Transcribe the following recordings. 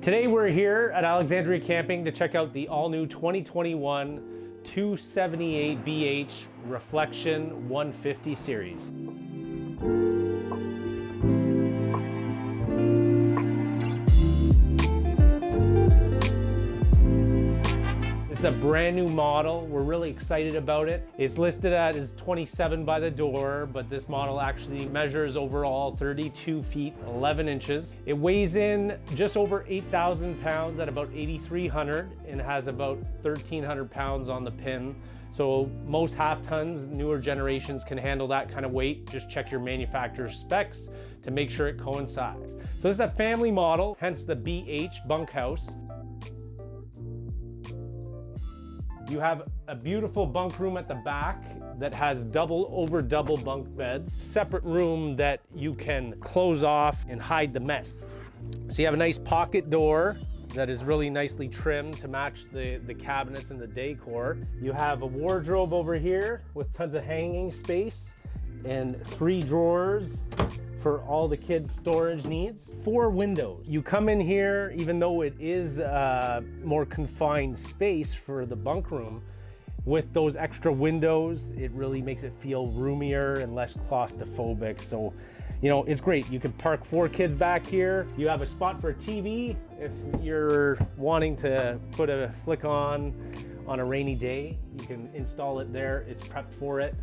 Today we're here at Alexandria Camping to check out the all-new 2021 278BH Reflection 150 series. It's a brand new model. We're really excited about it. It's listed as 27 by the door, but this model actually measures overall 32 feet, 11 inches. It weighs in just over 8,000 pounds at about 8,300 and has about 1,300 pounds on the pin. So most half tons, newer generations can handle that kind of weight. Just check your manufacturer's specs to make sure it coincides. So this is a family model, hence the BH bunkhouse. You have a beautiful bunk room at the back that has double over double bunk beds. Separate room that you can close off and hide the mess. So you have a nice pocket door that is really nicely trimmed to match the cabinets and the decor. You have a wardrobe over here with tons of hanging space and 3 drawers for all the kids' storage needs. 4 windows. You come in here, even though it is a more confined space for the bunk room, with those extra windows, it really makes it feel roomier and less claustrophobic. So, you know, it's great. You can park 4 kids back here. You have a spot for a TV if you're wanting to put a flick on a rainy day. You can install it there. It's prepped for it.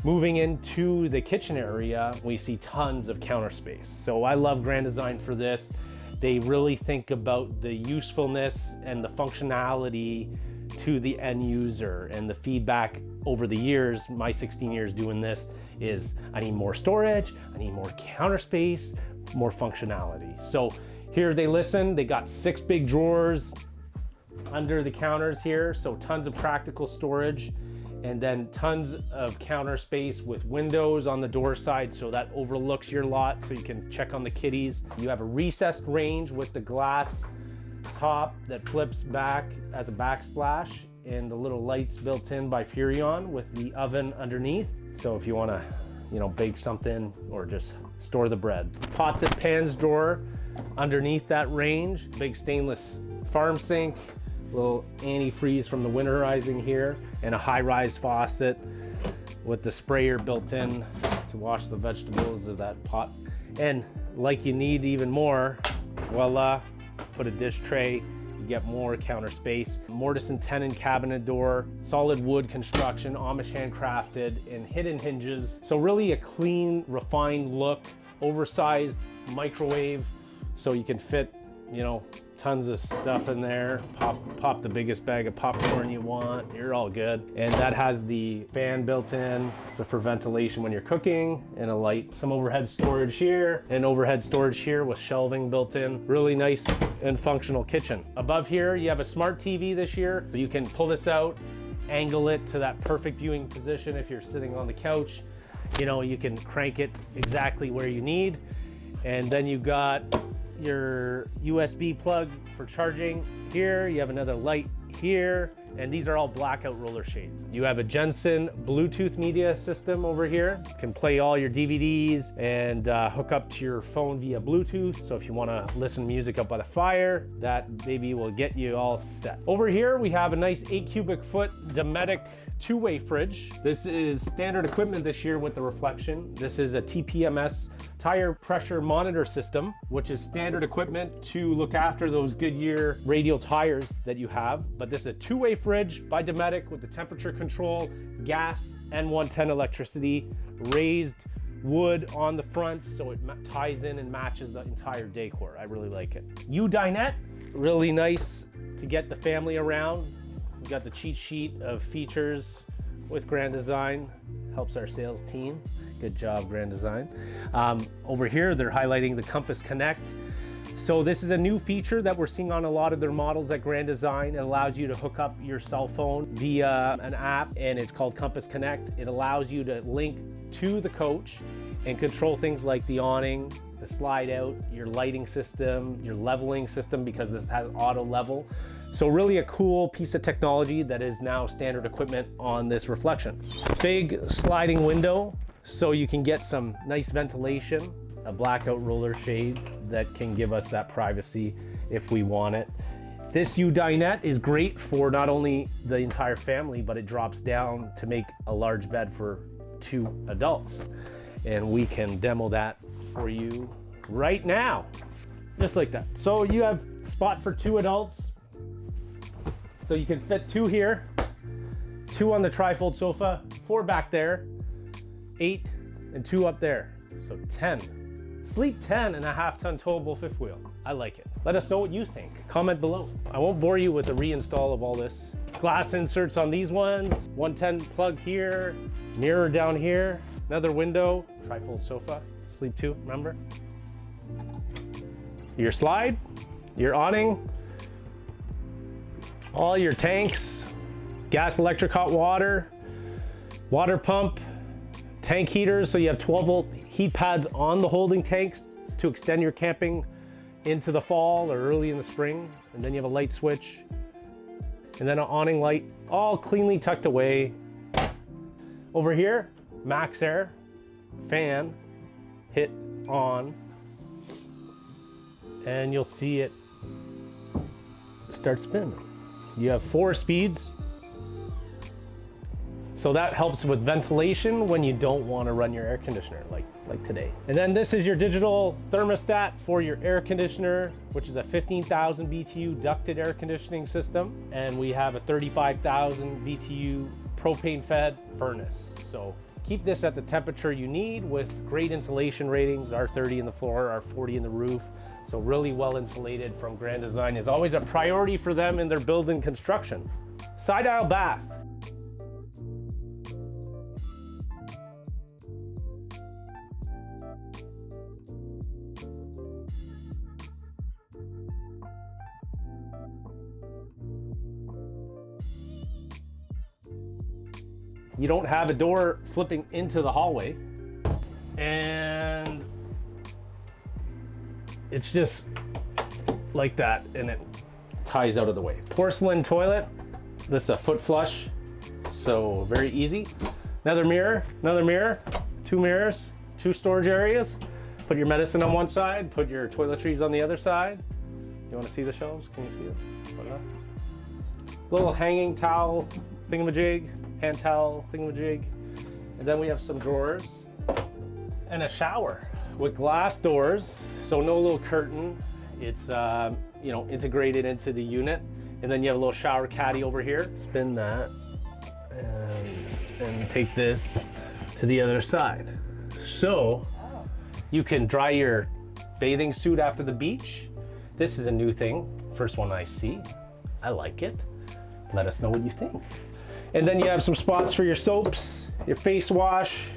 Moving into the kitchen area, we see tons of counter space. So I love Grand Design for this. They really think about the usefulness and the functionality to the end user, and the feedback over the years, my 16 years doing this, is I need more storage, I need more counter space, more functionality. So here they listen, they got 6 big drawers under the counters here, so tons of practical storage. And then tons of counter space with windows on the door side, so that overlooks your lot so you can check on the kitties. You have a recessed range with the glass top that flips back as a backsplash, and the little lights built in by Furrion with the oven underneath. So if you want to, you know, bake something or just store the bread. Pots and pans drawer underneath that range. Big stainless farm sink. Little antifreeze from the winterizing here, and a high-rise faucet with the sprayer built in to wash the vegetables of that pot. And like you need even more, voila, put a dish tray, you get more counter space. Mortise and tenon cabinet door, solid wood construction, Amish handcrafted, and hidden hinges. So really a clean, refined look, oversized microwave, so you can fit, you know, tons of stuff in there. Pop the biggest bag of popcorn you want, you're all good. And that has the fan built in, so for ventilation when you're cooking, and a light. Some overhead storage here, and overhead storage here with shelving built in. Really nice and functional kitchen. Above here, you have a smart TV this year, so you can pull this out, angle it to that perfect viewing position if you're sitting on the couch. You know, you can crank it exactly where you need. And then you've got your USB plug for charging here. You have another light here, and these are all blackout roller shades. You have a Jensen Bluetooth media system over here. You can play all your DVDs and hook up to your phone via Bluetooth. So if you want to listen to music up by the fire, that baby will get you all set. Over here we have a nice 8 cubic foot Dometic 2-way fridge. This is standard equipment this year with the Reflection. This is a TPMS tire pressure monitor system, which is standard equipment to look after those Goodyear radial tires that you have. But this is a 2-way fridge by Dometic with the temperature control, gas, and 110 electricity, raised wood on the front, so it ties in and matches the entire decor. I really like it. U-dinette, really nice to get the family around. We got the cheat sheet of features with Grand Design. Helps our sales team. Good job, Grand Design. Over here, they're highlighting the Compass Connect. So this is a new feature that we're seeing on a lot of their models at Grand Design. It allows you to hook up your cell phone via an app, and it's called Compass Connect. It allows you to link to the coach and control things like the awning, the slide out, your lighting system, your leveling system, because this has auto level. So really a cool piece of technology that is now standard equipment on this Reflection. Big sliding window, so you can get some nice ventilation. a blackout roller shade that can give us that privacy if we want it. This U-dinette is great for not only the entire family, but it drops down to make a large bed for 2 adults. And we can demo that for you right now, just like that. So you have spot for 2 adults. So you can fit 2 here, 2 on the tri-fold sofa, 4 back there, 8 and 2 up there. So 10. Sleep 10 and a half-ton towable fifth wheel. I like it. Let us know what you think. Comment below. I won't bore you with the reinstall of all this. Glass inserts on these ones, 110 plug here, mirror down here, another window, tri-fold sofa, sleep 2, remember? Your slide, your awning, all your tanks, gas, electric, hot water, water pump, tank heaters, so you have 12-volt heat pads on the holding tanks to extend your camping into the fall or early in the spring. And then you have a light switch and then an awning light, all cleanly tucked away. Over here, max air, fan, hit on, and you'll see it start spinning. You have 4 speeds. So that helps with ventilation when you don't want to run your air conditioner like today. And then this is your digital thermostat for your air conditioner, which is a 15,000 BTU ducted air conditioning system. And we have a 35,000 BTU propane fed furnace. So keep this at the temperature you need with great insulation ratings, R30 in the floor, R40 in the roof. So really well insulated from Grand Design is always a priority for them in their building construction. Side aisle bath. You don't have a door flipping into the hallway, and it's just like that, and it ties out of the way. Porcelain toilet. This is a foot flush, so very easy. Another mirror, 2 mirrors, 2 storage areas. Put your medicine on one side, put your toiletries on the other side. You want to see the shelves? Can you see it? Little hanging towel thingamajig, hand towel thingamajig. And then we have some drawers and a shower with glass doors, so no little curtain. It's integrated into the unit. And then you have a little shower caddy over here. Spin that and take this to the other side. So you can dry your bathing suit after the beach. This is a new thing. First one I see. I like it. Let us know what you think. And then you have some spots for your soaps, your face wash,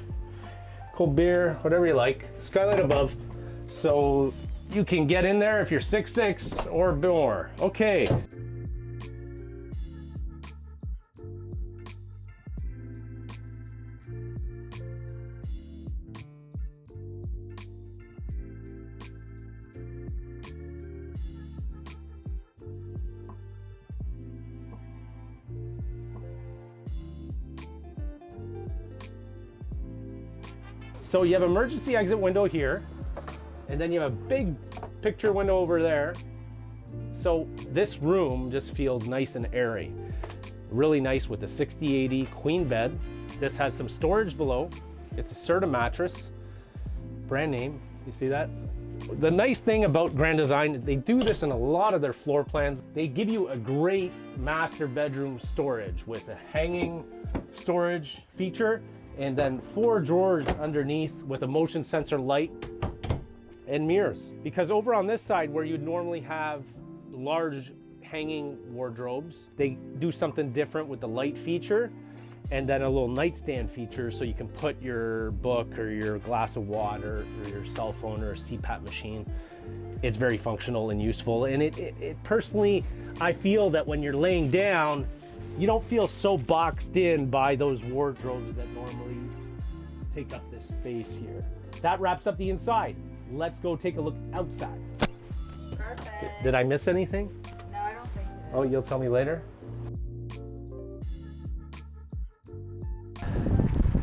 cold beer, whatever you like. Skylight above. So you can get in there if you're 6'6" or more. Okay. So you have emergency exit window here, and then you have a big picture window over there. So this room just feels nice and airy. Really nice with the 60/80 queen bed. This has some storage below. It's a Serta mattress, brand name, you see that? The nice thing about Grand Design, they do this in a lot of their floor plans. They give you a great master bedroom storage with a hanging storage feature, and then 4 drawers underneath with a motion sensor light and mirrors. Because over on this side where you'd normally have large hanging wardrobes, they do something different with the light feature and then a little nightstand feature so you can put your book or your glass of water or your cell phone or a CPAP machine. It's very functional and useful. And it personally, I feel that when you're laying down, you don't feel so boxed in by those wardrobes that normally take up this space here. That wraps up the inside. Let's go take a look outside. Perfect. Did I miss anything? No, I don't think so. Oh, you'll tell me later?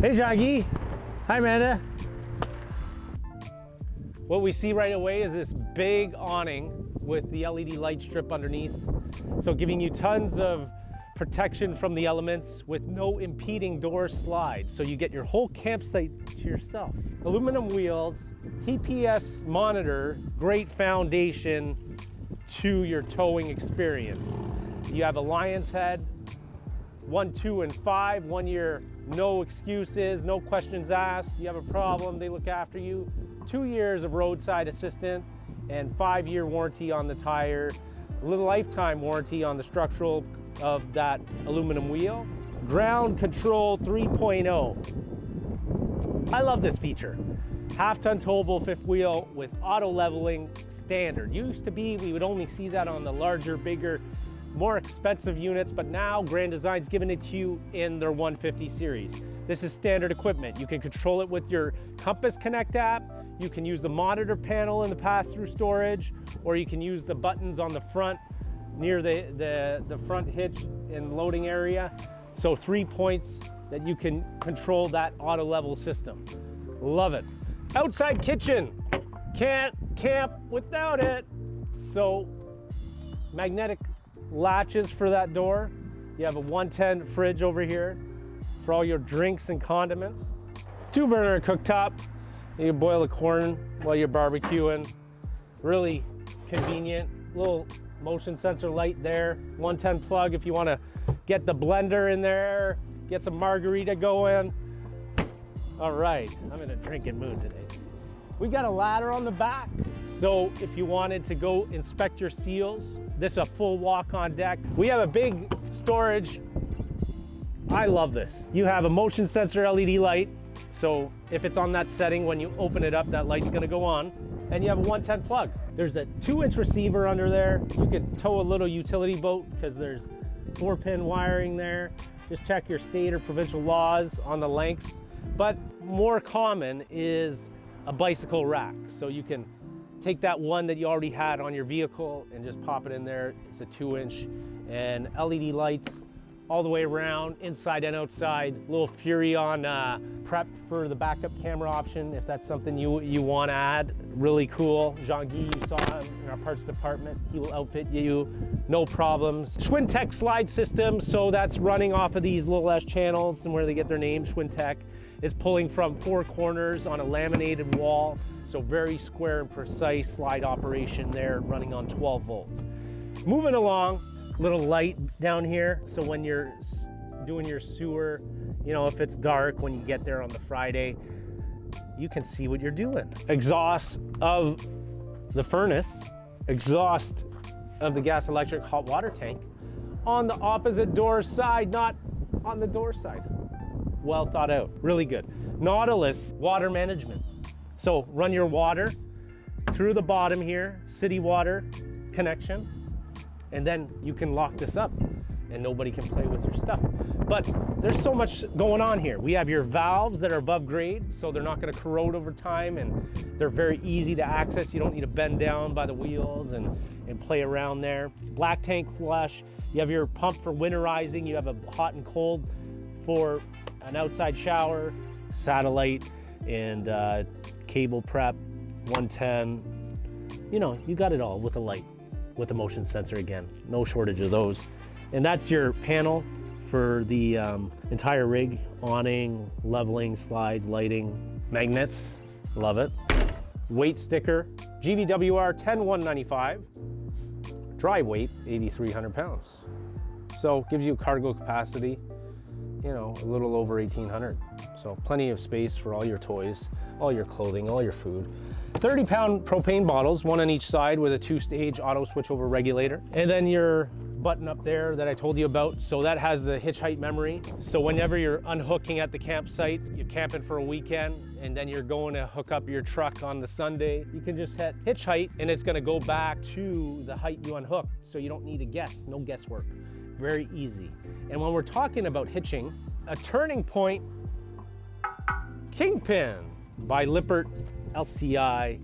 Hey, Jackie. Hi, Amanda. What we see right away is this big awning with the LED light strip underneath. So giving you tons of protection from the elements with no impeding door slides. So you get your whole campsite to yourself. Aluminum wheels, TPS monitor, great foundation to your towing experience. You have a lion's head, 1, 2, and 5, 1 year, no excuses, no questions asked. You have a problem, they look after you. 2 years of roadside assistance and 5-year warranty on the tire. A little lifetime warranty on the structural of that aluminum wheel. Ground Control 3.0. I love this feature. Half-ton towable fifth wheel with auto leveling standard. Used to be, we would only see that on the larger, bigger, more expensive units, but now Grand Design's giving it to you in their 150 series. This is standard equipment. You can control it with your Compass Connect app. You can use the monitor panel in the pass-through storage, or you can use the buttons on the front near the front hitch and loading area. So 3 points that you can control that auto level system. Love it. Outside kitchen, can't camp without it. So magnetic latches for that door. You have a 110 fridge over here for all your drinks and condiments. 2-burner cooktop. You can boil the corn while you're barbecuing. Really convenient. Little motion sensor light there. 110 plug if you want to get the blender in there, get some margarita going. All right, I'm in a drinking mood today. We got a ladder on the back. So if you wanted to go inspect your seals, this is a full walk on deck. We have a big storage. I love this. You have a motion sensor LED light. So if it's on that setting, when you open it up, that light's gonna go on. And you have a 110 plug. There's a 2-inch receiver under there. You could tow a little utility boat because there's 4-pin wiring there. Just check your state or provincial laws on the lengths. But more common is a bicycle rack. So you can take that one that you already had on your vehicle and just pop it in there. It's a 2-inch and LED lights all the way around, inside and outside. Little Furrion prep for the backup camera option if that's something you want to add. Really cool. Jean-Guy, you saw him in our parts department. He will outfit you, no problems. Schwintech slide system, so that's running off of these little S channels and where they get their name, Schwintech. Is pulling from 4 corners on a laminated wall, so very square and precise slide operation there, running on 12 volts. Moving along, little light down here, so when you're doing your sewer, you know, if it's dark when you get there on the Friday, you can see what you're doing. Exhaust of the furnace, exhaust of the gas electric hot water tank on the opposite door side, not on the door side. Well thought out, really good. Nautilus water management. So run your water through the bottom here, city water connection, and then you can lock this up and nobody can play with your stuff. But there's so much going on here. We have your valves that are above grade, so they're not gonna corrode over time, and they're very easy to access. You don't need to bend down by the wheels and play around there. Black tank flush. You have your pump for winterizing. You have a hot and cold for an outside shower, satellite, and cable prep, 110. You know, you got it all with a light, with a motion sensor again. No shortage of those. And that's your panel for the entire rig. Awning, leveling, slides, lighting, magnets, love it. Weight sticker, GVWR 10195. Dry weight, 8,300 pounds. So gives you cargo capacity, you know, a little over 1,800. So plenty of space for all your toys, all your clothing, all your food. 30-pound propane bottles, one on each side with a 2-stage auto switchover regulator. And then your button up there that I told you about. So that has the hitch height memory. So whenever you're unhooking at the campsite, you're camping for a weekend, and then you're going to hook up your truck on the Sunday, you can just hit hitch height and it's gonna go back to the height you unhooked. So you don't need to guess, no guesswork. Very easy. And when we're talking about hitching, a Turning Point Kingpin by Lippert LCI.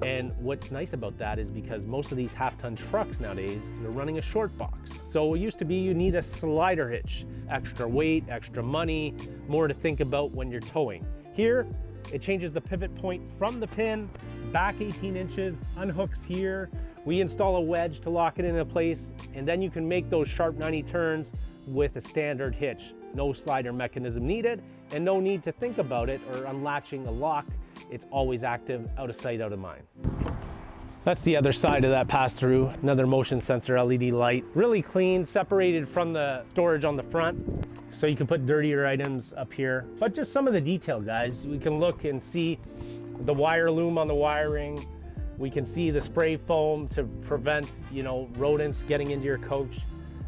And what's nice about that is because most of these half-ton trucks nowadays are running a short box. So it used to be you need a slider hitch, extra weight, extra money, more to think about when you're towing. Here, it changes the pivot point from the pin back 18 inches, unhooks here. We install a wedge to lock it into place, and then you can make those sharp 90 turns with a standard hitch. No slider mechanism needed, and no need to think about it or unlatching a lock. It's always active, out of sight, out of mind. That's the other side of that pass-through, another motion sensor LED light. Really clean, separated from the storage on the front, so you can put dirtier items up here. But just some of the detail, guys. We can look and see the wire loom on the wiring. We can see the spray foam to prevent, rodents getting into your coach.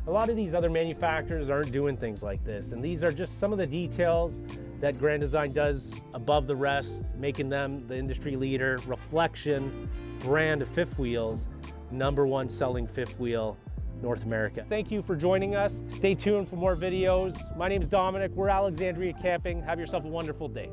A lot of these other manufacturers aren't doing things like this, and these are just some of the details that Grand Design does above the rest, making them the industry leader. Reflection brand of fifth wheels, #1 selling fifth wheel North America. Thank you for joining us. Stay tuned for more videos. My name is Dominic. We're Alexandria Camping. Have yourself a wonderful day.